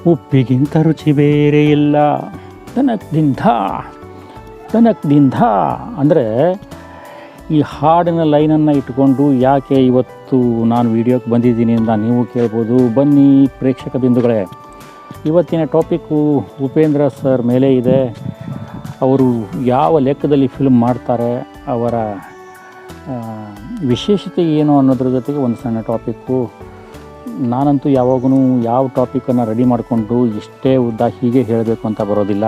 ಉಪ್ಪಿಗಿಂತ ರುಚಿ ಬೇರೆ ಇಲ್ಲ ತನಕ್ದಿಂದ ತನಕ್ದಿಂದ ಅಂದರೆ ಈ ಹಾಡಿನ ಲೈನನ್ನು ಇಟ್ಕೊಂಡು ಯಾಕೆ ಇವತ್ತು ನಾನು ವಿಡಿಯೋಕ್ಕೆ ಬಂದಿದ್ದೀನಿ ಅಂತ ನೀವು ಕೇಳ್ಬೋದು. ಬನ್ನಿ ಪ್ರೇಕ್ಷಕ ಬಿಂದುಗಳೇ, ಇವತ್ತಿನ ಟಾಪಿಕ್ಕು ಉಪೇಂದ್ರ ಸರ್ ಮೇಲೆ ಇದೆ. ಅವರು ಯಾವ ಲೆಕ್ಕದಲ್ಲಿ ಫಿಲ್ಮ್ ಮಾಡ್ತಾರೆ, ಅವರ ವಿಶೇಷತೆ ಏನು ಅನ್ನೋದ್ರ ಜೊತೆಗೆ ಒಂದು ಸಣ್ಣ ಟಾಪಿಕ್ಕು. ನಾನಂತೂ ಯಾವಾಗೂ ಯಾವ ಟಾಪಿಕನ್ನು ರೆಡಿ ಮಾಡಿಕೊಂಡು ಇಷ್ಟೇ ಉದ್ದ ಹೀಗೆ ಹೇಳಬೇಕು ಅಂತ ಬರೋದಿಲ್ಲ.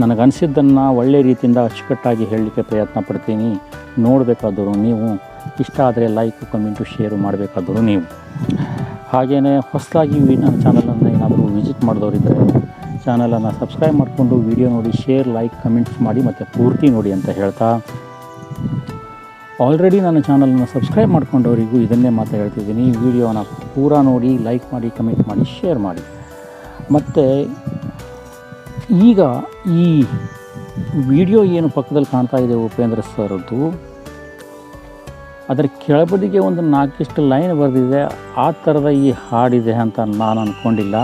ನನಗನ್ಸಿದ್ದನ್ನು ಒಳ್ಳೆಯ ರೀತಿಯಿಂದ ಅಚ್ಚುಕಟ್ಟಾಗಿ ಹೇಳಲಿಕ್ಕೆ ಪ್ರಯತ್ನ ಪಡ್ತೀನಿ. ನೋಡಬೇಕಾದರೂ ನೀವು, ಇಷ್ಟ ಆದರೆ ಲೈಕ್ ಕಮೆಂಟು ಶೇರು ಮಾಡಬೇಕಾದರೂ ನೀವು. ಹಾಗೆಯೇ ಹೊಸದಾಗಿ ನನ್ನ ಚಾನಲನ್ನು ಏನಾದರೂ ವಿಸಿಟ್ ಮಾಡಿದವರಿದ್ದರೆ ಚಾನಲನ್ನು ಸಬ್ಸ್ಕ್ರೈಬ್ ಮಾಡಿಕೊಂಡು ವಿಡಿಯೋ ನೋಡಿ, ಶೇರ್, ಲೈಕ್, ಕಮೆಂಟ್ಸ್ ಮಾಡಿ ಮತ್ತು ಪೂರ್ತಿ ನೋಡಿ ಅಂತ ಹೇಳ್ತಾ, ಆಲ್ರೆಡಿ ನನ್ನ ಚಾನಲನ್ನು ಸಬ್ಸ್ಕ್ರೈಬ್ ಮಾಡ್ಕೊಂಡವರಿಗೂ ಇದನ್ನೇ ಮಾತು ಹೇಳ್ತಿದ್ದೀನಿ. ವಿಡಿಯೋನ ಪೂರಾ ನೋಡಿ, ಲೈಕ್ ಮಾಡಿ, ಕಮೆಂಟ್ ಮಾಡಿ, ಶೇರ್ ಮಾಡಿ. ಮತ್ತು ಈಗ ಈ ವಿಡಿಯೋ ಏನು ಪಕ್ಕದಲ್ಲಿ ಕಾಣ್ತಾ ಇದೆ ಉಪೇಂದ್ರ ಸರ್ದು, ಅದರ ಕೆಳಬದಿಗೆ ಒಂದು 4 ಲೈನ್ ಬರೆದಿದೆ. ಆ ಥರದ ಈ ಹಾಡಿದೆ ಅಂತ ನಾನು ಅಂದ್ಕೊಂಡಿಲ್ಲ.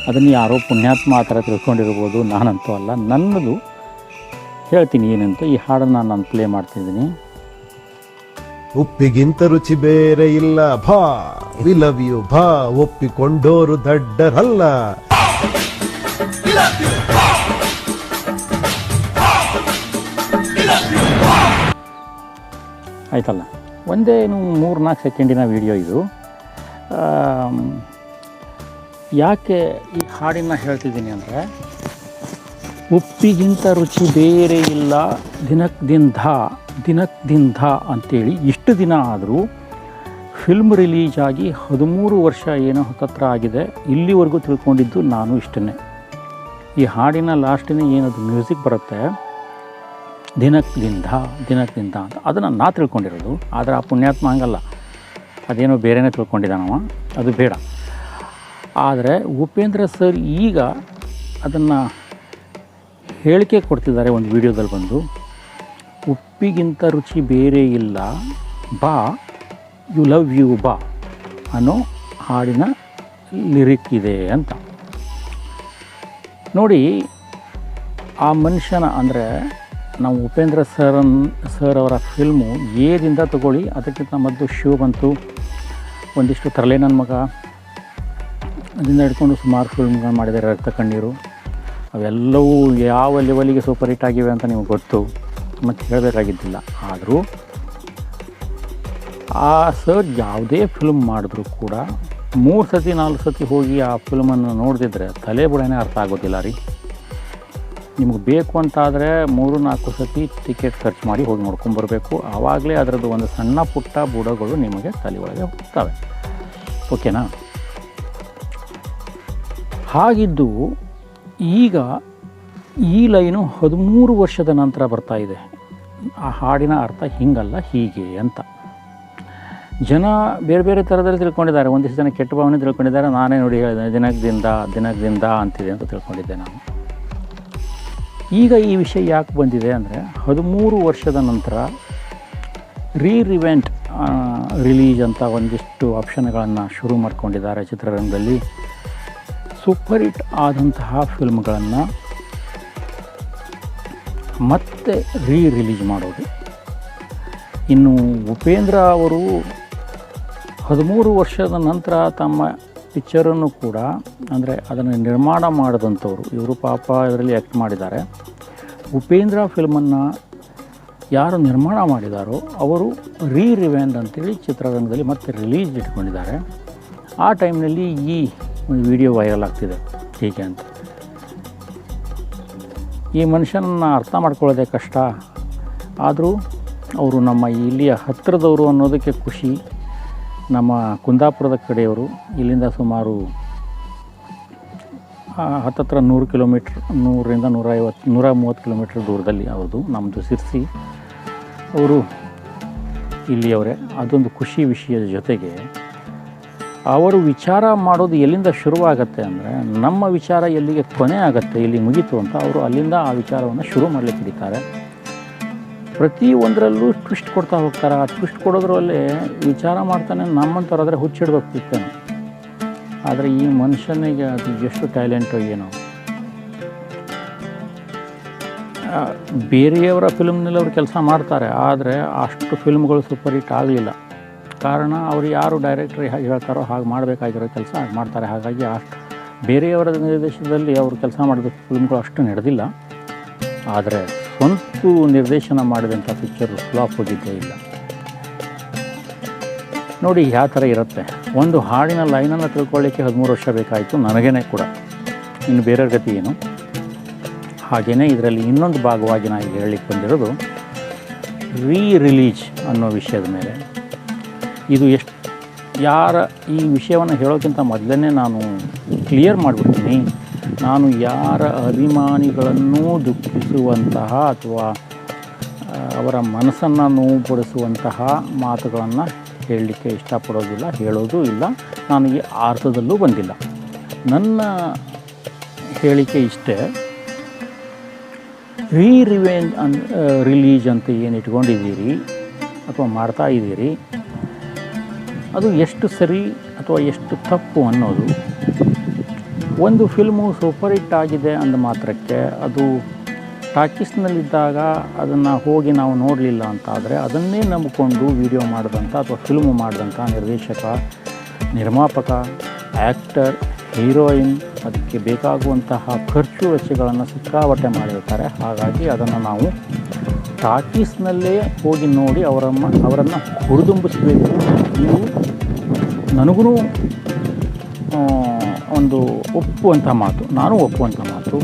ಅದನ್ನು ಯಾರೋ ಪುಣ್ಯಾತ್ಮ ಆ ಥರ ತಿಳ್ಕೊಂಡಿರ್ಬೋದು, ನಾನಂತೂ ಅಲ್ಲ. ನನ್ನದು ಹೇಳ್ತೀನಿ ಏನಂತ. ಈ ಹಾಡನ್ನು ನಾನು ಪ್ಲೇ ಮಾಡ್ತಿದ್ದೀನಿ. ಉಪ್ಪಿಗಿಂತ ರುಚಿ ಬೇರೆ ಇಲ್ಲ ಭಾ, ವಿ ಲವ್ ಯು ಭಾ, ಒಪ್ಪಿಕೊಂಡೋರು ದಡ್ಡರಲ್ಲ. ಆಯ್ತಲ್ಲ, ಒಂದೇ 3-4 ಸೆಕೆಂಡಿನ ವಿಡಿಯೋ ಇದು. ಯಾಕೆ ಈ ಹಾಡಿನ ಹೇಳ್ತಿದ್ದೀನಿ ಅಂದರೆ, ಉಪ್ಪಿಗಿಂತ ರುಚಿ ಬೇರೆ ಇಲ್ಲ ದಿನಕ್ದಿಂದ ಅಂಥೇಳಿ ಇಷ್ಟು ದಿನ ಆದರೂ ಫಿಲ್ಮ್ ರಿಲೀಸ್ ಆಗಿ 13 ವರ್ಷ ಏನೋ ಹತ್ತತ್ರ ಆಗಿದೆ. ಇಲ್ಲಿವರೆಗೂ ತಿಳ್ಕೊಂಡಿದ್ದು ನಾನು ಇಷ್ಟನ್ನೇ. ಈ ಹಾಡಿನ ಲಾಸ್ಟಿನ ಏನದು ಮ್ಯೂಸಿಕ್ ಬರುತ್ತೆ, ದಿನಕ್ದಿಂದ ಅಂತ, ಅದನ್ನು ನಾ ತಿಳ್ಕೊಂಡಿರೋದು. ಆದರೆ ಆ ಪುಣ್ಯಾತ್ಮ ಹಂಗಲ್ಲ, ಅದೇನೋ ಬೇರೆನೇ ತಿಳ್ಕೊಂಡಿದ್ದಾನವ, ಅದು ಬೇಡ. ಆದರೆ ಉಪೇಂದ್ರ ಸರ್ ಈಗ ಅದನ್ನು ಹೇಳಿಕೆ ಕೊಡ್ತಿದ್ದಾರೆ ಒಂದು ವಿಡಿಯೋದಲ್ಲಿ ಬಂದು, ಉಪ್ಪಿಗಿಂತ ರುಚಿ ಬೇರೆ ಇಲ್ಲ ಬಾ, ಯು ಲವ್ ಯು ಬಾ ಅನ್ನೋ ಹಾಡಿನ ಲಿರಿಕ್ ಇದೆ ಅಂತ. ನೋಡಿ, ಆ ಮನುಷ್ಯನ ಅಂದರೆ ನಾವು ಉಪೇಂದ್ರ ಸರ್ ಅವರ ಫಿಲ್ಮು ಏದಿಂದ ತಗೊಳ್ಳಿ, ಅದಕ್ಕಿಂತ ಮೊದಲು ಶಿವ ಬಂತು, ಒಂದಿಷ್ಟು ತರಲೆ ನನ್ನ ಮಗ, ಅದರಿಂದ ಹಿಡ್ಕೊಂಡು ಸುಮಾರು ಫಿಲ್ಮ್ಗಳು ಮಾಡಿದ್ದಾರೆ. ರಕ್ತ ಕಣ್ಣೀರು, ಅವೆಲ್ಲವೂ ಯಾವ ಲೆವೆಲಿಗೆ ಸೂಪರ್ ಹಿಟ್ ಆಗಿವೆ ಅಂತ ನಿಮಗೆ ಗೊತ್ತು, ಮತ್ತು ಹೇಳಬೇಕಾಗಿದ್ದಿಲ್ಲ. ಆದರೂ ಆ ಸರ್ ಯಾವುದೇ ಫಿಲ್ಮ್ ಮಾಡಿದ್ರೂ ಕೂಡ 3-4 ಸತಿ ಹೋಗಿ ಆ ಫಿಲ್ಮನ್ನು ನೋಡಿದ್ರೆ ತಲೆ ಬುಡನೇ ಅರ್ಥ ಆಗೋದಿಲ್ಲ ರೀ. ನಿಮಗೆ ಬೇಕು ಅಂತಾದರೆ 3-4 ಸತಿ ಟಿಕೆಟ್ ಖರ್ಚು ಮಾಡಿ ಹೋಗಿ ನೋಡ್ಕೊಂಬರ್ಬೇಕು. ಆವಾಗಲೇ ಅದರದ್ದು ಒಂದು ಸಣ್ಣ ಪುಟ್ಟ ಬುಡಗಳು ನಿಮಗೆ ತಲೆ ಒಳಗೆ ಹೋಗ್ತವೆ. ಓಕೆನಾ? ಹಾಗಿದ್ದು ಈಗ ಈ ಲೈನು 13 ವರ್ಷದ ನಂತರ ಬರ್ತಾ ಇದೆ. ಆ ಹಾಡಿನ ಅರ್ಥ ಹೀಗಲ್ಲ, ಹೀಗೆ ಅಂತ ಜನ ಬೇರೆ ಬೇರೆ ಥರದಲ್ಲಿ ತಿಳ್ಕೊಂಡಿದ್ದಾರೆ. ಒಂದಿಷ್ಟು ಜನ ಕೆಟ್ಟ ಭಾವನೆ ತಿಳ್ಕೊಂಡಿದ್ದಾರೆ. ನಾನೇ ನೋಡಿ ಹೇಳಿದೆ, ದಿನಕ್ದಿಂದ ಅಂತಿದೆ ಅಂತ ತಿಳ್ಕೊಂಡಿದ್ದೆ ನಾನು. ಈಗ ಈ ವಿಷಯ ಯಾಕೆ ಬಂದಿದೆ ಅಂದರೆ, 13 ವರ್ಷದ ನಂತರ ರಿವೆಂಟ್ ರಿಲೀಸ್ ಅಂತ ಒಂದಿಷ್ಟು ಆಪ್ಷನ್ಗಳನ್ನು ಶುರು ಮಾಡ್ಕೊಂಡಿದ್ದಾರೆ ಚಿತ್ರರಂಗದಲ್ಲಿ. ಸೂಪರ್ ಹಿಟ್ ಆದಂತಹ ಫಿಲ್ಮ್ಗಳನ್ನು ಮತ್ತೆ ರಿಲೀಸ್ ಮಾಡೋದು. ಇನ್ನು ಉಪೇಂದ್ರ ಅವರು 13 ವರ್ಷದ ನಂತರ ತಮ್ಮ ಪಿಕ್ಚರನ್ನು ಕೂಡ, ಅಂದರೆ ಅದನ್ನು ನಿರ್ಮಾಣ ಮಾಡಿದಂಥವ್ರು ಇವರು, ಪಾಪ ಇದರಲ್ಲಿ ಆ್ಯಕ್ಟ್ ಮಾಡಿದ್ದಾರೆ. ಉಪೇಂದ್ರ ಫಿಲ್ಮನ್ನು ಯಾರು ನಿರ್ಮಾಣ ಮಾಡಿದಾರೋ ಅವರು ರಿವೆಂಟ್ ಅಂತೇಳಿ ಚಿತ್ರರಂಗದಲ್ಲಿ ಮತ್ತೆ ರಿಲೀಸ್ ಇಟ್ಕೊಂಡಿದ್ದಾರೆ. ಆ ಟೈಮ್ನಲ್ಲಿ ಈ ಒಂದು ವಿಡಿಯೋ ವೈರಲ್ ಆಗ್ತಿದೆ ಹೀಗೆ ಅಂತ. ಈ ಮನುಷ್ಯನನ್ನು ಅರ್ಥ ಮಾಡ್ಕೊಳ್ಳೋದೇ ಕಷ್ಟ. ಆದರೂ ಅವರು ನಮ್ಮ ಇಲ್ಲಿಯ ಹತ್ತಿರದವರು ಅನ್ನೋದಕ್ಕೆ ಖುಷಿ. ನಮ್ಮ ಕುಂದಾಪುರದ ಕಡೆಯವರು, ಇಲ್ಲಿಂದ ಸುಮಾರು ಹತ್ತತ್ರ 100 ಕಿಲೋಮೀಟ್ರ್, 100ರಿಂದ 130 ಕಿಲೋಮೀಟ್ರ್ ದೂರದಲ್ಲಿ ಅವ್ರದ್ದು. ನಮ್ಮದು ಸಿರ್ಸಿ, ಅವರು ಇಲ್ಲಿಯವರೇ. ಅದೊಂದು ಖುಷಿ ವಿಷಯದ ಜೊತೆಗೆ ಅವರು ವಿಚಾರ ಮಾಡೋದು ಎಲ್ಲಿಂದ ಶುರುವಾಗತ್ತೆ ಅಂದರೆ, ನಮ್ಮ ವಿಚಾರ ಎಲ್ಲಿಗೆ ಕೊನೆ ಆಗುತ್ತೆ, ಇಲ್ಲಿ ಮುಗೀತು ಅಂತ ಅವರು ಅಲ್ಲಿಂದ ಆ ವಿಚಾರವನ್ನು ಶುರು ಮಾಡಲಿಕ್ಕೆ ಹಿಡಿತಾರೆ. ಪ್ರತಿಯೊಂದರಲ್ಲೂ ಟ್ವಿಸ್ಟ್ ಕೊಡ್ತಾ ಹೋಗ್ತಾರೆ. ಆ ಟ್ವಿಸ್ಟ್ ಕೊಡೋದ್ರಲ್ಲೇ ವಿಚಾರ ಮಾಡ್ತಾನೆ. ನಮ್ಮಂಥವ್ರಾದರೆ ಹುಚ್ಚಿಡ್ಬೇಕು. ಆದರೆ ಈ ಮನುಷ್ಯನಿಗೆ ಅದು ಎಷ್ಟು ಟ್ಯಾಲೆಂಟೋ ಏನೋ. ಬೇರೆಯವರ ಫಿಲ್ಮ್ನಲ್ಲಿ ಅವರು ಕೆಲಸ ಮಾಡ್ತಾರೆ, ಆದರೆ ಅಷ್ಟು ಫಿಲ್ಮ್ಗಳು ಸೂಪರ್ ಹಿಟ್ ಆಗಲಿಲ್ಲ. ಕಾರಣ ಅವರು ಯಾರು ಡೈರೆಕ್ಟ್ರ್ ಹೇಳ್ತಾರೋ ಹಾಗೆ ಮಾಡಬೇಕಾಗಿರೋ ಕೆಲಸ ಹಾಗೆ ಮಾಡ್ತಾರೆ. ಹಾಗಾಗಿ ಅಷ್ಟು ಬೇರೆಯವರ ನಿರ್ದೇಶನದಲ್ಲಿ ಅವರು ಕೆಲಸ ಮಾಡಿದ ಫಿಲ್ಮ್ಗಳು ಅಷ್ಟು ನಡೆದಿಲ್ಲ. ಆದರೆ ಸ್ವಂತ ನಿರ್ದೇಶನ ಮಾಡಿದಂಥ ಪಿಕ್ಚರು ಫ್ಲಾಪ್ ಹೋಗಿದ್ದೇ ಇಲ್ಲ. ನೋಡಿ ಯಾವ ಥರ ಇರುತ್ತೆ. ಒಂದು ಹಾಡಿನ ಲೈನನ್ನು ತಿಳ್ಕೊಳ್ಳಿಕ್ಕೆ 13 ವರ್ಷ ಬೇಕಾಯಿತು ನನಗೇ ಕೂಡ, ಇನ್ನು ಬೇರೆಯವ್ರ ಗತಿ ಏನು. ಹಾಗೆಯೇ ಇದರಲ್ಲಿ ಇನ್ನೊಂದು ಭಾಗವಾಗಿ ನಾನು ಹೇಳಲಿಕ್ಕೆ ಬಂದಿರೋದು ರಿಲೀಜ್ ಅನ್ನೋ ವಿಷಯದ ಮೇಲೆ. ಇದು ಎಷ್ಟು ಈ ವಿಷಯವನ್ನು ಹೇಳೋಕ್ಕಿಂತ ಮೊದಲೇ ನಾನು ಕ್ಲಿಯರ್ ಮಾಡಿಬಿಡ್ತೀನಿ. ನಾನು ಯಾರ ಅಭಿಮಾನಿಗಳನ್ನೂ ದುಃಖಿಸುವಂತಹ ಅಥವಾ ಅವರ ಮನಸ್ಸನ್ನು ನೋವುಪಡಿಸುವಂತಹ ಮಾತುಗಳನ್ನು ಹೇಳಲಿಕ್ಕೆ ಇಷ್ಟಪಡೋದಿಲ್ಲ, ಹೇಳೋದು ಇಲ್ಲ. ನಾನು ಈ ಅರ್ಥದಲ್ಲೂ ಬಂದಿಲ್ಲ. ನನ್ನ ಹೇಳಿಕೆ ಇಷ್ಟೇ, ರಿಲೀಜ್ ಅಂತ ಏನು ಇಟ್ಕೊಂಡಿದ್ದೀರಿ ಅಥವಾ ಮಾಡ್ತಾ ಇದ್ದೀರಿ, ಅದು ಎಷ್ಟು ಸರಿ ಅಥವಾ ಎಷ್ಟು ತಪ್ಪು ಅನ್ನೋದು. ಒಂದು ಫಿಲ್ಮು ಸೂಪರ್ ಹಿಟ್ ಆಗಿದೆ ಅಂದ ಮಾತ್ರಕ್ಕೆ ಅದು ಟಾಕೀಸ್ನಲ್ಲಿದ್ದಾಗ ಅದನ್ನು ಹೋಗಿ ನಾವು ನೋಡಲಿಲ್ಲ ಅಂತಾದರೆ ಅದನ್ನೇ ನಂಬಿಕೊಂಡು ವಿಡಿಯೋ ಮಾಡಿದಂಥ ಅಥವಾ ಫಿಲ್ಮು ಮಾಡಿದಂಥ ನಿರ್ದೇಶಕ, ನಿರ್ಮಾಪಕ, ಆ್ಯಕ್ಟರ್, ಹೀರೋಯಿನ್ ಅದಕ್ಕೆ ಬೇಕಾಗುವಂತಹ ಖರ್ಚು ವೆಚ್ಚಗಳನ್ನು ಸಿಕ್ಕಾಪಟ್ಟೆ ಮಾಡಿರ್ತಾರೆ. ಹಾಗಾಗಿ ಅದನ್ನು ನಾವು ಟಾಕೀಸ್ನಲ್ಲೇ ಹೋಗಿ ನೋಡಿ ಅವರನ್ನು ಹುರಿದುಂಬಿಸಬೇಕು. ಇದು ನನಗೂ ಒಂದು ಒಪ್ಪುವಂಥ ಮಾತು, ನಾನು ಒಪ್ಪುವಂಥ ಮಾತು.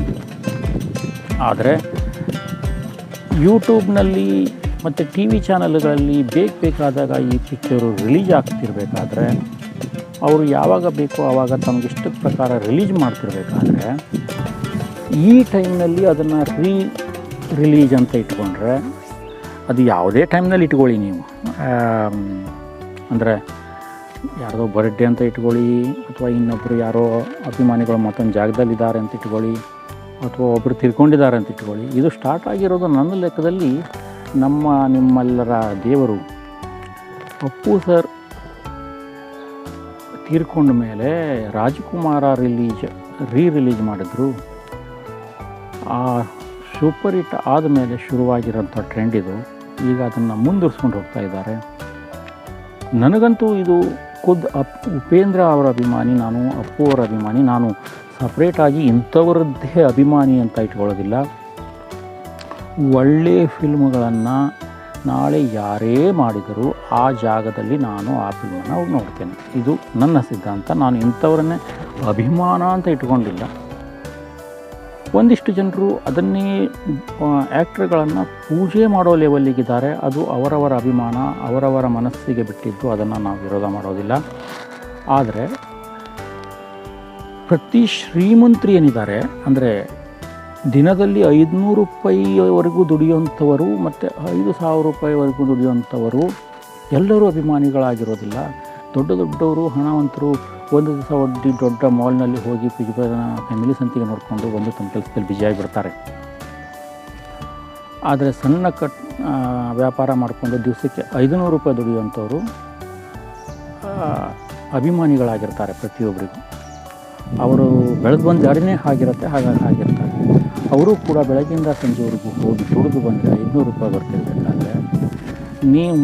ಆದರೆ ಯೂಟ್ಯೂಬ್ನಲ್ಲಿ ಮತ್ತು ಟಿ ವಿ ಚಾನಲ್ಗಳಲ್ಲಿ ಬೇಕಾದಾಗ ಈ ಪಿಕ್ಚರು ರಿಲೀಸ್ ಆಗ್ತಿರ್ಬೇಕಾದ್ರೆ ಅವರು ಯಾವಾಗ ಬೇಕೋ ಆವಾಗ ತಮಗಿಷ್ಟ ಪ್ರಕಾರ ರಿಲೀಸ್ ಮಾಡ್ತಿರ್ಬೇಕಾದ್ರೆ ಈ ಟೈಮ್ನಲ್ಲಿ ಅದನ್ನು ರಿಲೀಸ್ ಅಂತ ಇಟ್ಕೊಂಡ್ರೆ, ಅದು ಯಾವುದೇ ಟೈಮ್ನಲ್ಲಿ ಇಟ್ಕೊಳ್ಳಿ ನೀವು, ಅಂದರೆ ಯಾರ್ದೋ ಬರ್ಡೇ ಅಂತ ಇಟ್ಕೊಳ್ಳಿ, ಅಥವಾ ಇನ್ನೊಬ್ಬರು ಯಾರೋ ಅಭಿಮಾನಿಗಳು ಮತ್ತೊಂದು ಜಾಗದಲ್ಲಿದ್ದಾರೆ ಅಂತ ಇಟ್ಕೊಳ್ಳಿ, ಅಥವಾ ಒಬ್ಬರು ತಿರ್ಕೊಂಡಿದ್ದಾರೆ ಅಂತ ಇಟ್ಕೊಳ್ಳಿ. ಇದು ಸ್ಟಾರ್ಟ್ ಆಗಿರೋದು ನನ್ನ ಲೆಕ್ಕದಲ್ಲಿ ನಿಮ್ಮೆಲ್ಲರ ದೇವರು ಅಪ್ಪು ಸರ್ ತೀರ್ಕೊಂಡ ಮೇಲೆ ರಾಜಕುಮಾರ ರಿಲೀಸ್ ಮಾಡಿದ್ರು. ಆ ಸೂಪರ್ ಹಿಟ್ ಆದಮೇಲೆ ಶುರುವಾಗಿರೋಂಥ ಟ್ರೆಂಡ್ ಇದು. ಈಗ ಅದನ್ನು ಮುಂದುವರ್ಸ್ಕೊಂಡು ಹೋಗ್ತಾ ಇದ್ದಾರೆ. ನನಗಂತೂ ಇದು ಉಪೇಂದ್ರ ಅವರ ಅಭಿಮಾನಿ, ನಾನು ಅಪ್ಪು ಅವರ ಅಭಿಮಾನಿ. ನಾನು ಸಪ್ರೇಟಾಗಿ ಇಂಥವರದ್ದೇ ಅಭಿಮಾನಿ ಅಂತ ಇಟ್ಕೊಳ್ಳೋದಿಲ್ಲ. ಒಳ್ಳೆಯ ಫಿಲ್ಮ್ಗಳನ್ನು ನಾಳೆ ಯಾರೇ ಮಾಡಿದರೂ ಆ ಜಾಗದಲ್ಲಿ ನಾನು ಆ ಫಿಲ್ಮನ್ನು ನೋಡ್ತೇನೆ. ಇದು ನನ್ನ ಸಿದ್ಧಾಂತ. ನಾನು ಇಂಥವರನ್ನೇ ಅಭಿಮಾನ ಅಂತ ಇಟ್ಕೊಂಡಿಲ್ಲ. ಒಂದಿಷ್ಟು ಜನರು ಅದನ್ನೇ ಆ್ಯಕ್ಟ್ರ್ಗಳನ್ನು ಪೂಜೆ ಮಾಡೋ ಲೆವೆಲ್ಲಿಗಿದ್ದಾರೆ. ಅದು ಅವರವರ ಅಭಿಮಾನ, ಅವರವರ ಮನಸ್ಸಿಗೆ ಬಿಟ್ಟಿದ್ದು, ಅದನ್ನು ನಾವು ವಿರೋಧ ಮಾಡೋದಿಲ್ಲ. ಆದರೆ ಪ್ರತಿ ಶ್ರೀಮಂತರು ಏನಿದ್ದಾರೆ, ಅಂದರೆ ದಿನದಲ್ಲಿ 500 ರೂಪಾಯಿವರೆಗೂ ದುಡಿಯುವಂಥವರು ಮತ್ತು 5,000 ರೂಪಾಯಿವರೆಗೂ ದುಡಿಯುವಂಥವರು ಎಲ್ಲರೂ ಅಭಿಮಾನಿಗಳಾಗಿರೋದಿಲ್ಲ. ದೊಡ್ಡವರು ಹಣವಂತರು ಒಂದು ದಿವಸ ದೊಡ್ಡ ಮಾಲ್ನಲ್ಲಿ ಹೋಗಿ ಫ್ಯಾಮಿಲಿ ಸಂತಿಗೆ ನೋಡಿಕೊಂಡು ಬಂದು ತಮ್ಮ ಕೆಲಸದಲ್ಲಿ ಬ್ಯುಸಿಯಾಗಿಬಿಡ್ತಾರೆ. ಆದರೆ ಸಣ್ಣ ವ್ಯಾಪಾರ ಮಾಡಿಕೊಂಡು ದಿವಸಕ್ಕೆ 500 ರೂಪಾಯಿ ದುಡಿಯುವಂಥವರು ಅಭಿಮಾನಿಗಳಾಗಿರ್ತಾರೆ ಪ್ರತಿಯೊಬ್ಬರಿಗೂ. ಅವರು ಬೆಳೆದು ಬಂದ ದಾರಿನೇ ಆಗಿರುತ್ತೆ, ಆಗಿರ್ತಾರೆ. ಅವರು ಕೂಡ ಬೆಳಗ್ಗಿಂದ ಸಂಜೆವರೆಗೂ ಹೋಗಿ ದುಡಿದು ಬಂದರೆ 500 ರೂಪಾಯಿ ಬರ್ತಿರ್ಬೇಕಾದ್ರೆ ನೀವು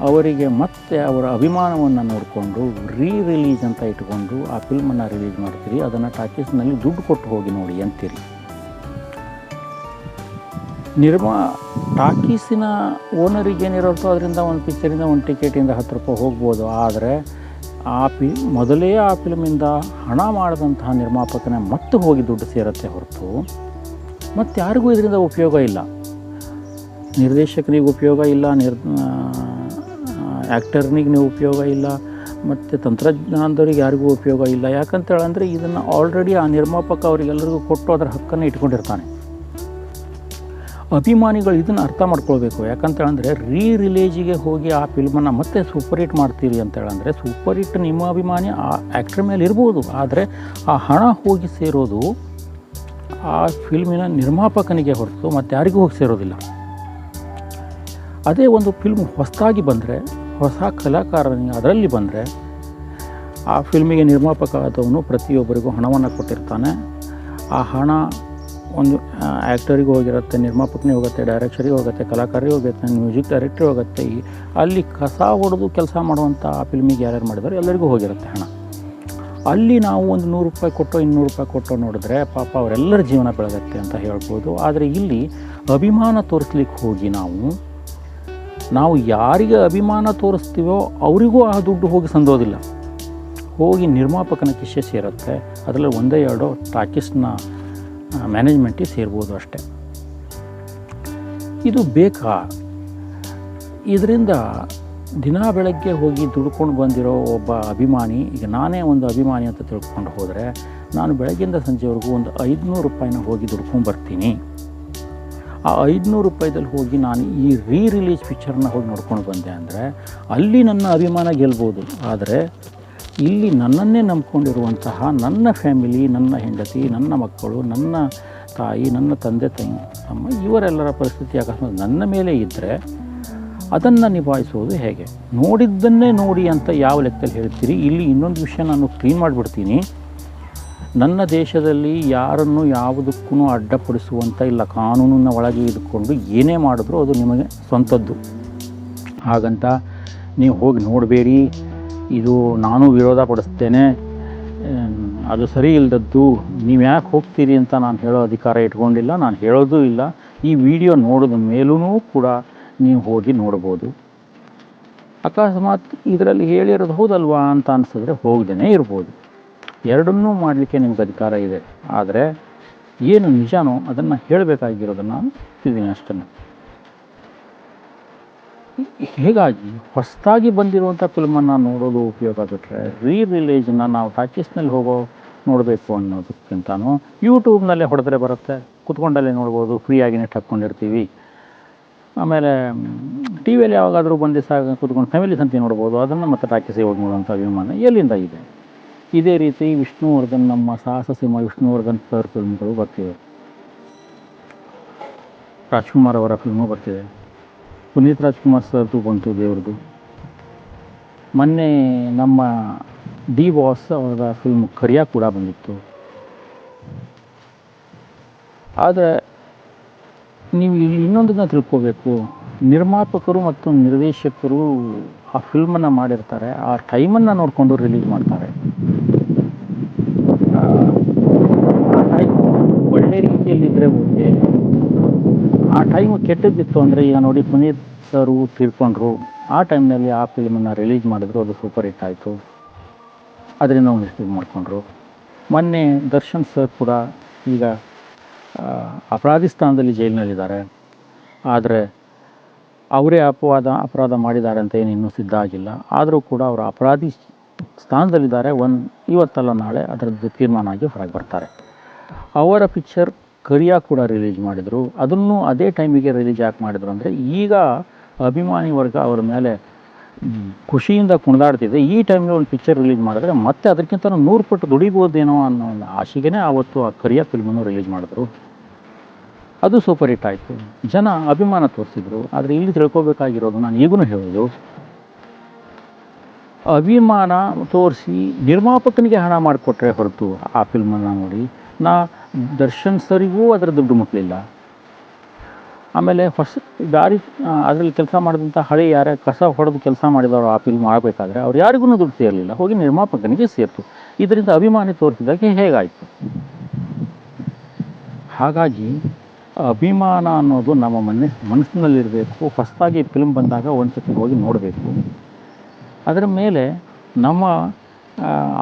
ಅವರಿಗೆ ಮತ್ತೆ ಅವರ ಅಭಿಮಾನವನ್ನು ನೋಡಿಕೊಂಡು ರಿಲೀಸ್ ಅಂತ ಇಟ್ಕೊಂಡು ಆ ಫಿಲ್ಮನ್ನು ರಿಲೀಸ್ ಮಾಡ್ತೀರಿ. ಅದನ್ನು ಟಾಕೀಸ್ನಲ್ಲಿ ದುಡ್ಡು ಕೊಟ್ಟು ಹೋಗಿ ನೋಡಿ ಅಂತೀರಿ. ಟಾಕೀಸಿನ ಓನರಿಗೆ ಏನಿರುತ್ತೋ ಅದರಿಂದ ಒಂದು ಪಿಕ್ಚರಿಂದ ಒಂದು ಟಿಕೆಟಿಂದ 10 ರೂಪಾಯಿ ಹೋಗ್ಬೋದು. ಆದರೆ ಮೊದಲೇ ಆ ಫಿಲ್ಮಿಂದ ಹಣ ಮಾಡಿದಂತಹ ನಿರ್ಮಾಪಕನೇ ಮತ್ತೆ ಹೋಗಿ ದುಡ್ಡು ಸೇರುತ್ತೆ ಹೊರತು ಮತ್ತು ಯಾರಿಗೂ ಇದರಿಂದ ಉಪಯೋಗ ಇಲ್ಲ. ನಿರ್ದೇಶಕನಿಗೆ ಉಪಯೋಗ ಇಲ್ಲ, ಆ್ಯಕ್ಟರ್ನಿಗೆ ಉಪಯೋಗ ಇಲ್ಲ, ಮತ್ತು ತಂತ್ರಜ್ಞಾನದವ್ರಿಗೆ ಯಾರಿಗೂ ಉಪಯೋಗ ಇಲ್ಲ. ಯಾಕಂತೇಳಂದರೆ ಇದನ್ನು ಆಲ್ರೆಡಿ ಆ ನಿರ್ಮಾಪಕ ಅವರಿಗೆಲ್ಲರಿಗೂ ಕೊಟ್ಟು ಅದರ ಹಕ್ಕನ್ನು ಇಟ್ಕೊಂಡಿರ್ತಾನೆ. ಅಭಿಮಾನಿಗಳು ಇದನ್ನು ಅರ್ಥ ಮಾಡ್ಕೊಳ್ಬೇಕು. ಯಾಕಂತೇಳಂದರೆ ರಿಲೀಜಿಗೆ ಹೋಗಿ ಆ ಫಿಲ್ಮನ್ನು ಮತ್ತೆ ಸೂಪರ್ ಹಿಟ್ ಮಾಡ್ತೀರಿ ಅಂತೇಳಂದರೆ ಸೂಪರ್ ಹಿಟ್ ನಿಮ್ಮ ಅಭಿಮಾನಿ ಆ ಆ್ಯಕ್ಟ್ರ್ ಮೇಲೆ ಇರ್ಬೋದು, ಆದರೆ ಆ ಹಣ ಹೋಗಿ ಸೇರೋದು ಆ ಫಿಲ್ಮಿನ ನಿರ್ಮಾಪಕನಿಗೆ ಹೊರತು ಮತ್ತು ಯಾರಿಗೂ ಹೋಗಿ ಸೇರೋದಿಲ್ಲ. ಅದೇ ಒಂದು ಫಿಲ್ಮ್ ಹೊಸದಾಗಿ ಬಂದರೆ, ಹೊಸ ಕಲಾಕಾರನಿಗೆ ಅದರಲ್ಲಿ ಬಂದರೆ ಆ ಫಿಲ್ಮಿಗೆ ನಿರ್ಮಾಪಕ ಆದವನು ಪ್ರತಿಯೊಬ್ಬರಿಗೂ ಹಣವನ್ನು ಕೊಟ್ಟಿರ್ತಾನೆ. ಆ ಹಣ ಒಂದು ಆ್ಯಕ್ಟರಿಗೆ ಹೋಗಿರುತ್ತೆ, ನಿರ್ಮಾಪಕನಿಗೆ ಹೋಗುತ್ತೆ, ಡೈರೆಕ್ಟರಿಗೆ ಹೋಗುತ್ತೆ, ಕಲಾಕಾರರಿಗೆ ಹೋಗುತ್ತೆ, ಮ್ಯೂಸಿಕ್ ಡೈರೆಕ್ಟ್ರಿಗೆ ಹೋಗುತ್ತೆ. ಅಲ್ಲಿ ಕಸ ಹೊಡೆದು ಕೆಲಸ ಮಾಡುವಂಥ ಆ ಫಿಲ್ಮಿಗೆ ಯಾರ್ಯಾರು ಮಾಡಿದಾರೆ ಎಲ್ಲರಿಗೂ ಹೋಗಿರುತ್ತೆ ಹಣ. ಅಲ್ಲಿ ನಾವು ಒಂದು 100 ರೂಪಾಯಿ ಕೊಟ್ಟೋ 200 ರೂಪಾಯಿ ಕೊಟ್ಟೋ ನೋಡಿದ್ರೆ ಪಾಪ ಅವರೆಲ್ಲರ ಜೀವನ ಬೆಳಗತ್ತೆ ಅಂತ ಹೇಳ್ಬೋದು. ಆದರೆ ಇಲ್ಲಿ ಅಭಿಮಾನ ತೋರಿಸ್ಲಿಕ್ಕೆ ಹೋಗಿ ನಾವು ಯಾರಿಗೆ ಅಭಿಮಾನ ತೋರಿಸ್ತೀವೋ ಅವರಿಗೂ ಆ ದುಡ್ಡು ಹೋಗಿ ಸಂದೋದಿಲ್ಲ, ಹೋಗಿ ನಿರ್ಮಾಪಕನ ಕಿಶೆ ಸೇರುತ್ತೆ. ಅದರಲ್ಲಿ 1-2 ಟಾಕೀಸ್ನ ಮ್ಯಾನೇಜ್ಮೆಂಟಿಗೆ ಸೇರ್ಬೋದು ಅಷ್ಟೆ. ಇದು ಬೇಕಾ? ಇದರಿಂದ ದಿನ ಬೆಳಗ್ಗೆ ಹೋಗಿ ದುಡ್ಕೊಂಡು ಬಂದಿರೋ ಒಬ್ಬ ಅಭಿಮಾನಿ, ಈಗ ನಾನೇ ಒಂದು ಅಭಿಮಾನಿ ಅಂತ ತಿಳ್ಕೊಂಡು ಹೋದರೆ ನಾನು ಬೆಳಗ್ಗಿಂದ ಸಂಜೆವರೆಗೂ ಒಂದು 500 ರೂಪಾಯಿನ ಹೋಗಿ ದುಡ್ಕೊಂಡು ಬರ್ತೀನಿ. ಆ 500 ರೂಪಾಯಿದಲ್ಲಿ ಹೋಗಿ ನಾನು ಈ ರಿಲೀಸ್ ಪಿಕ್ಚರ್ನ ಹೋಗಿ ನೋಡ್ಕೊಂಡು ಬಂದೆ ಅಂದರೆ ಅಲ್ಲಿ ನನ್ನ ಅಭಿಮಾನ ಗೆಲ್ಬೋದು. ಆದರೆ ಇಲ್ಲಿ ನನ್ನನ್ನೇ ನಂಬ್ಕೊಂಡಿರುವಂತಹ ನನ್ನ ಫ್ಯಾಮಿಲಿ, ನನ್ನ ಹೆಂಡತಿ, ನನ್ನ ಮಕ್ಕಳು, ನನ್ನ ತಾಯಿ, ನನ್ನ ತಂದೆ ತಮ್ಮ ಇವರೆಲ್ಲರ ಪರಿಸ್ಥಿತಿ ಅಕಸ್ಮಾತ್ ನನ್ನ ಮೇಲೆ ಇದ್ದರೆ ಅದನ್ನು ನಿಭಾಯಿಸೋದು ಹೇಗೆ? ನೋಡಿದ್ದನ್ನೇ ನೋಡಿ ಅಂತ ಯಾವ ಲೆಕ್ಕದಲ್ಲಿ ಹೇಳ್ತೀರಿ? ಇಲ್ಲಿ ಇನ್ನೊಂದು ವಿಷಯ ನಾನು ಕ್ಲೀನ್ ಮಾಡಿಬಿಡ್ತೀನಿ. ನನ್ನ ದೇಶದಲ್ಲಿ ಯಾರನ್ನು ಯಾವುದಕ್ಕೂ ಅಡ್ಡಪಡಿಸುವಂಥ ಇಲ್ಲ, ಕಾನೂನನ್ನು ಒಳಗೆ ಇದ್ದುಕೊಂಡು ಏನೇ ಮಾಡಿದ್ರೂ ಅದು ನಿಮಗೆ ಸ್ವಂತದ್ದು. ಹಾಗಂತ ನೀವು ಹೋಗಿ ನೋಡಬೇಡಿ, ಇದು ನಾನು ವಿರೋಧ ಪಡಿಸ್ತೇನೆ, ಅದು ಸರಿ ಇಲ್ಲದದ್ದು, ನೀವು ಯಾಕೆ ಹೋಗ್ತೀರಿ ಅಂತ ನಾನು ಹೇಳೋ ಅಧಿಕಾರ ಇಟ್ಕೊಂಡಿಲ್ಲ, ನಾನು ಹೇಳೋದೂ ಇಲ್ಲ. ಈ ವಿಡಿಯೋ ನೋಡಿದ ಮೇಲೂ ಕೂಡ ನೀವು ಹೋಗಿ ನೋಡ್ಬೋದು. ಅಕಸ್ಮಾತ್ ಇದರಲ್ಲಿ ಹೇಳಿರೋದು ಹೌದಲ್ವಾ ಅಂತ ಅನಿಸಿದ್ರೆ ಹೋಗದೇ ಇರ್ಬೋದು. ಎರಡನ್ನೂ ಮಾಡಲಿಕ್ಕೆ ನಿಮ್ಗೆ ಅಧಿಕಾರ ಇದೆ. ಆದರೆ ಏನು ನಿಜನೋ ಅದನ್ನು ಹೇಳಬೇಕಾಗಿರೋದನ್ನು ನಾನು ತಿಳಿದೀನಿ ಅಷ್ಟೇ. ಹೀಗಾಗಿ ಹೊಸದಾಗಿ ಬಂದಿರುವಂಥ ಫಿಲ್ಮನ್ನು ನೋಡೋದು ಉಪಯೋಗ ಬಿಟ್ಟರೆ ರಿಲೀಸ್ನ ನಾವು ಟಾಕೀಸ್ನಲ್ಲಿ ನೋಡಬೇಕು ಅನ್ನೋದಕ್ಕಿಂತನೂ ಯೂಟ್ಯೂಬ್ನಲ್ಲೇ ಹೊಡೆದ್ರೆ ಬರುತ್ತೆ, ಕೂತ್ಕೊಂಡಲ್ಲೇ ನೋಡ್ಬೋದು, ಫ್ರೀಯಾಗಿ ನೆಟ್ ಹಾಕ್ಕೊಂಡಿರ್ತೀವಿ. ಆಮೇಲೆ ಟಿ ವಿಯಲ್ಲಿ ಯಾವಾಗಾದರೂ ಬಂದು ಕೂತ್ಕೊಂಡು ಫ್ಯಾಮಿಲಿ ಸಂತಿ ನೋಡ್ಬೋದು. ಅದನ್ನು ಮತ್ತೆ ಟಾಕೀಸಿಗೆ ಹೋಗಿ ನೋಡುವಂಥ ಅಭಿಮಾನ ಎಲ್ಲಿಂದ ಇದೆ? ಇದೇ ರೀತಿ ವಿಷ್ಣುವರ್ಧನ್, ನಮ್ಮ ಸಾಹಸ ಸಿಂಹ ವಿಷ್ಣುವರ್ಧನ್ ಸರ್ ಫಿಲ್ಮ್ಗಳು ಬರ್ತಿವೆ, ರಾಜ್ಕುಮಾರ್ ಅವರ ಫಿಲ್ಮು ಬರ್ತಿದೆ, ಪುನೀತ್ ರಾಜ್ಕುಮಾರ್ ಸರ್ದು ಬಂತು ದೇವ್ರದ್ದು. ಮೊನ್ನೆ ನಮ್ಮ ಡಿ ಬಾಸ್ ಅವರ ಫಿಲ್ಮ್ ಕರಿಯ ಕೂಡ ಬಂದಿತ್ತು. ಆದರೆ ನೀವು ಇಲ್ಲಿ ಇನ್ನೊಂದನ್ನು ತಿಳ್ಕೋಬೇಕು, ನಿರ್ಮಾಪಕರು ಮತ್ತು ನಿರ್ದೇಶಕರು ಆ ಫಿಲ್ಮನ್ನು ಮಾಡಿರ್ತಾರೆ, ಆ ಟೈಮನ್ನು ನೋಡಿಕೊಂಡು ರಿಲೀಸ್ ಮಾಡ್ತಾರೆ. ಆ ಟೈಮ್ ಒಳ್ಳೆ ರೀತಿಯಲ್ಲಿದ್ದರೆ ಓಕೆ, ಆ ಟೈಮು ಕೆಟ್ಟದ್ದಿತ್ತು ಅಂದರೆ, ಈಗ ನೋಡಿ ಪುನೀತ್ ಸರು ತೀರ್ಕೊಂಡ್ರು, ಆ ಟೈಮ್ನಲ್ಲಿ ಆ ಫಿಲ್ಮನ್ನು ರಿಲೀಸ್ ಮಾಡಿದ್ರು, ಅದು ಸೂಪರ್ ಹಿಟ್ ಆಯಿತು, ಅದರಿಂದ ಒಂದು ಇದು ಮಾಡಿಕೊಂಡ್ರು. ಮೊನ್ನೆ ದರ್ಶನ್ ಸರ್ ಕೂಡ ಈಗ ಅಪರಾಧಿ ಸ್ಥಾನದಲ್ಲಿ ಜೈಲಿನಲ್ಲಿದ್ದಾರೆ. ಆದರೆ ಅವರೇ ಅಪರಾಧ ಮಾಡಿದ್ದಾರೆ ಅಂತ ಏನು ಇನ್ನೂ ಸಿದ್ಧ ಆಗಿಲ್ಲ. ಆದರೂ ಕೂಡ ಅವರು ಅಪರಾಧಿ ಸ್ಥಾನದಲ್ಲಿದ್ದಾರೆ. ಇವತ್ತಲ್ಲ ನಾಳೆ ಅದರದ್ದು ತೀರ್ಮಾನ ಆಗಿ ಹೊರಗೆ ಬರ್ತಾರೆ. ಅವರ ಪಿಕ್ಚರ್ ಕರಿಯ ಕೂಡ ರಿಲೀಸ್ ಮಾಡಿದರು. ಅದನ್ನು ಅದೇ ಟೈಮಿಗೆ ರಿಲೀಸ್ ಯಾಕೆ ಮಾಡಿದ್ರು ಅಂದರೆ, ಈಗ ಅಭಿಮಾನಿ ವರ್ಗ ಅವರ ಮೇಲೆ ಖುಷಿಯಿಂದ ಕುಣಿದಾಡ್ತಿದೆ. ಈ ಟೈಮ್ಗೆ ಒಂದು ಪಿಕ್ಚರ್ ರಿಲೀಸ್ ಮಾಡಿದ್ರೆ ಮತ್ತೆ ಅದಕ್ಕಿಂತ 100 ಪಟ್ಟು ದುಡಿಬೋದೇನೋ ಅನ್ನೋ ಒಂದು ಆಶೆಗೆ ಆವತ್ತು ಆ ಕರಿಯ ಫಿಲ್ಮನ್ನು ರಿಲೀಸ್ ಮಾಡಿದ್ರು. ಅದು ಸೂಪರ್ ಹಿಟ್ ಆಯಿತು, ಜನ ಅಭಿಮಾನ ತೋರಿಸಿದ್ರು. ಆದರೆ ಇಲ್ಲಿ ತಿಳ್ಕೊಬೇಕಾಗಿರೋದು, ನಾನು ಈಗೂ ಹೇಳೋದು, ಅಭಿಮಾನ ತೋರಿಸಿ ನಿರ್ಮಾಪಕನಿಗೆ ಹಣ ಮಾಡಿಕೊಟ್ರೆ ಹೊರತು ಆ ಫಿಲ್ಮನ್ನು ನೋಡಿ ದರ್ಶನ್ ಸರಿಗೂ ಅದರ ದುಡ್ಡು ಮುಟ್ಟಲಿಲ್ಲ. ಆಮೇಲೆ ಅದರಲ್ಲಿ ಕೆಲಸ ಮಾಡಿದಂಥ ಹಳೆ ಯಾರೇ ಕಸ ಹೊಡೆದು ಕೆಲಸ ಮಾಡಿದವರು ಆ ಫಿಲ್ಮ್ ಆಗಬೇಕಾದ್ರೆ ಅವ್ರು ಯಾರಿಗೂ ದುಡ್ಡು ಸೇರಲಿಲ್ಲ, ಹೋಗಿ ನಿರ್ಮಾಪಕನಿಗೆ ಸೇರಿತು. ಇದರಿಂದ ಅಭಿಮಾನಿ ತೋರಿಸಿದಾಗ ಹೇಗಾಯಿತು? ಹಾಗಾಗಿ ಅಭಿಮಾನ ಅನ್ನೋದು ನಮ್ಮ ಮನಸ್ಸಿನಲ್ಲಿರಬೇಕು. ಹೊಸದಾಗಿ ಫಿಲ್ಮ್ ಬಂದಾಗ ಒಂದು ಸತಿ ಹೋಗಿ ನೋಡಬೇಕು. ಅದರ ಮೇಲೆ ನಮ್ಮ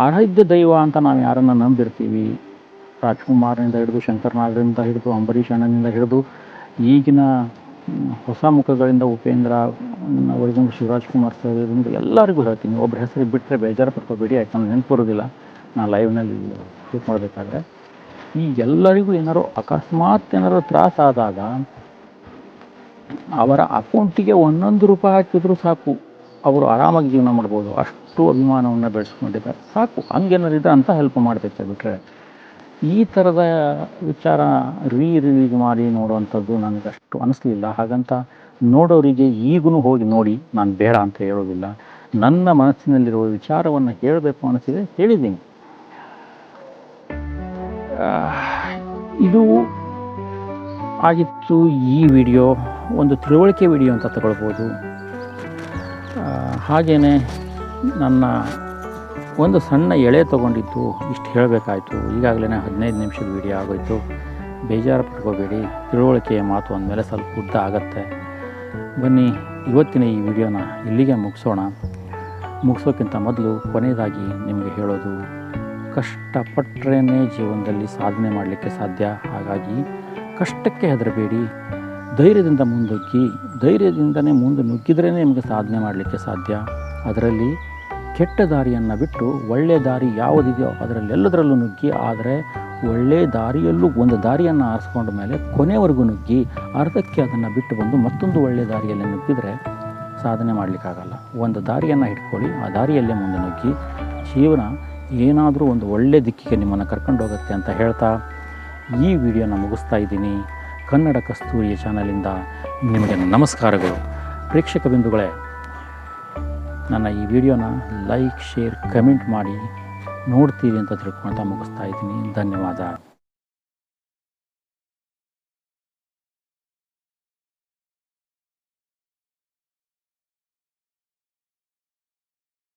ಆರಾಧ್ಯ ದೈವ ಅಂತ ನಾವು ಯಾರನ್ನು ನಂಬಿರ್ತೀವಿ, ರಾಜ್ಕುಮಾರ್ನಿಂದ ಹಿಡಿದು, ಶಂಕರ್ನಾಗರಿಂದ ಹಿಡಿದು, ಅಂಬರೀಷ್ ಅಣ್ಣನಿಂದ ಹಿಡಿದು, ಈಗಿನ ಹೊಸ ಮುಖಗಳಿಂದ ಉಪೇಂದ್ರ ಅವರಿಗೂ, ಶಿವರಾಜ್ಕುಮಾರ್ ಸರ್ ಎಲ್ಲರಿಗೂ ಹೇಳ್ತೀನಿ, ಒಬ್ಬರ ಹೆಸರು ಬಿಟ್ಟರೆ ಬೇಜಾರು ಪಡ್ಕೋಬೇಡಿ, ಯಾಕಂದ್ರೆ ನೆನಪು ಬರೋದಿಲ್ಲ, ನಾನು ಲೈವ್ನಲ್ಲಿ ಶೂಟ್ ಮಾಡಬೇಕಾದ್ರೆ. ಈ ಎಲ್ಲರಿಗೂ ಏನಾರು ಅಕಸ್ಮಾತ್ ಏನಾರು ತ್ರಾಸಾದಾಗ ಅವರ ಅಕೌಂಟಿಗೆ 1 ರೂಪಾಯಿ ಹಾಕಿದ್ರು ಸಾಕು, ಅವರು ಆರಾಮಾಗಿ ಜೀವನ ಮಾಡ್ಬೋದು. ಅಷ್ಟು ಅಭಿಮಾನವನ್ನು ಬೆಳೆಸ್ಕೊಂಡಿದ್ದಾರೆ, ಸಾಕು. ಹಂಗೇನಾರಿದ್ರೆ ಅಂತ ಹೆಲ್ಪ್ ಮಾಡ್ತೈತೆ. ಬಿಟ್ಟರೆ ಈ ಥರದ ವಿಚಾರ ರಿಲೀಸ್ ಮಾಡಿ ನೋಡುವಂಥದ್ದು ನನಗಷ್ಟು ಅನಿಸ್ಲಿಲ್ಲ. ಹಾಗಂತ ನೋಡೋರಿಗೆ ಈಗೂ ಹೋಗಿ ನೋಡಿ ನಾನು ಬೇಡ ಅಂತ ಹೇಳೋದಿಲ್ಲ. ನನ್ನ ಮನಸ್ಸಿನಲ್ಲಿರುವ ವಿಚಾರವನ್ನು ಹೇಳಬೇಕು ಅನಿಸಿದೆ, ಹೇಳಿದ್ದೀನಿ. ಇದು ಆಗಿತ್ತು ಈ ವಿಡಿಯೋ. ಒಂದು ತಿಳುವಳಿಕೆ ವಿಡಿಯೋ ಅಂತ ತಗೊಳ್ಬೋದು. ಹಾಗೆಯೇ ನನ್ನ ಒಂದು ಸಣ್ಣ ಎಳೆ ತೊಗೊಂಡಿದ್ದು ಇಷ್ಟು ಹೇಳಬೇಕಾಯ್ತು. ಈಗಾಗಲೇ 15 ನಿಮಿಷದ ವಿಡಿಯೋ ಆಗೋಯ್ತು. ಬೇಜಾರು ಪಟ್ಕೋಬೇಡಿ. ತಿಳುವಳಿಕೆಯ ಮಾತು ಅಂದಮೇಲೆ ಸ್ವಲ್ಪ ಉದ್ದ ಆಗತ್ತೆ. ಬನ್ನಿ ಇವತ್ತಿನ ಈ ವಿಡಿಯೋನ ಇಲ್ಲಿಗೆ ಮುಗಿಸೋಣ. ಮುಗಿಸೋಕ್ಕಿಂತ ಮೊದಲು ಕೊನೆಯದಾಗಿ ನಿಮಗೆ ಹೇಳೋದು, ಕಷ್ಟಪಟ್ಟರೇ ಜೀವನದಲ್ಲಿ ಸಾಧನೆ ಮಾಡಲಿಕ್ಕೆ ಸಾಧ್ಯ. ಹಾಗಾಗಿ ಕಷ್ಟಕ್ಕೆ ಹೆದರಬೇಡಿ, ಧೈರ್ಯದಿಂದ ಮುಂದೊಗ್ಗಿ. ಧೈರ್ಯದಿಂದನೇ ಮುಂದೆ ನುಗ್ಗಿದ್ರೇ ನಿಮಗೆ ಸಾಧನೆ ಮಾಡಲಿಕ್ಕೆ ಸಾಧ್ಯ. ಅದರಲ್ಲಿ ಕೆಟ್ಟ ದಾರಿಯನ್ನು ಬಿಟ್ಟು ಒಳ್ಳೆಯ ದಾರಿ ಯಾವುದಿದೆಯೋ ಅದರಲ್ಲೆಲ್ಲದರಲ್ಲೂ ನುಗ್ಗಿ. ಆದರೆ ಒಳ್ಳೆಯ ದಾರಿಯಲ್ಲೂ ಒಂದು ದಾರಿಯನ್ನು ಆರಿಸ್ಕೊಂಡ ಮೇಲೆ ಕೊನೆವರೆಗೂ ನುಗ್ಗಿ. ಅರ್ಧಕ್ಕೆ ಅದನ್ನು ಬಿಟ್ಟು ಬಂದು ಮತ್ತೊಂದು ಒಳ್ಳೆಯ ದಾರಿಯಲ್ಲಿ ನುಗ್ಗಿದರೆ ಸಾಧನೆ ಮಾಡಲಿಕ್ಕಾಗಲ್ಲ. ಒಂದು ದಾರಿಯನ್ನು ಹಿಡ್ಕೊಳ್ಳಿ, ಆ ದಾರಿಯಲ್ಲೇ ಮುಂದೆ ನುಗ್ಗಿ. ಜೀವನ ಏನಾದರೂ ಒಂದು ಒಳ್ಳೆಯ ದಿಕ್ಕಿಗೆ ನಿಮ್ಮನ್ನು ಕರ್ಕೊಂಡು ಹೋಗುತ್ತೆ ಅಂತ ಹೇಳ್ತಾ ಈ ವಿಡಿಯೋನ ಮುಗಿಸ್ತಾ ಇದ್ದೀನಿ. ಕನ್ನಡ ಕಸ್ತೂರಿಯ ಚಾನಲಿಂದ ನಿಮಗೆ ನಮಸ್ಕಾರಗಳು. ಪ್ರೇಕ್ಷಕ ಬಿಂದುಗಳೇ, ನನ್ನ ಈ ವಿಡಿಯೋನ ಲೈಕ್, ಶೇರ್, ಕಮೆಂಟ್ ಮಾಡಿ ನೋಡ್ತೀರಿ ಅಂತ ತಿಳ್ಕೊಳ್ತಾ ಮುಗಿಸ್ತಾ ಇದ್ದೀನಿ. ಧನ್ಯವಾದ.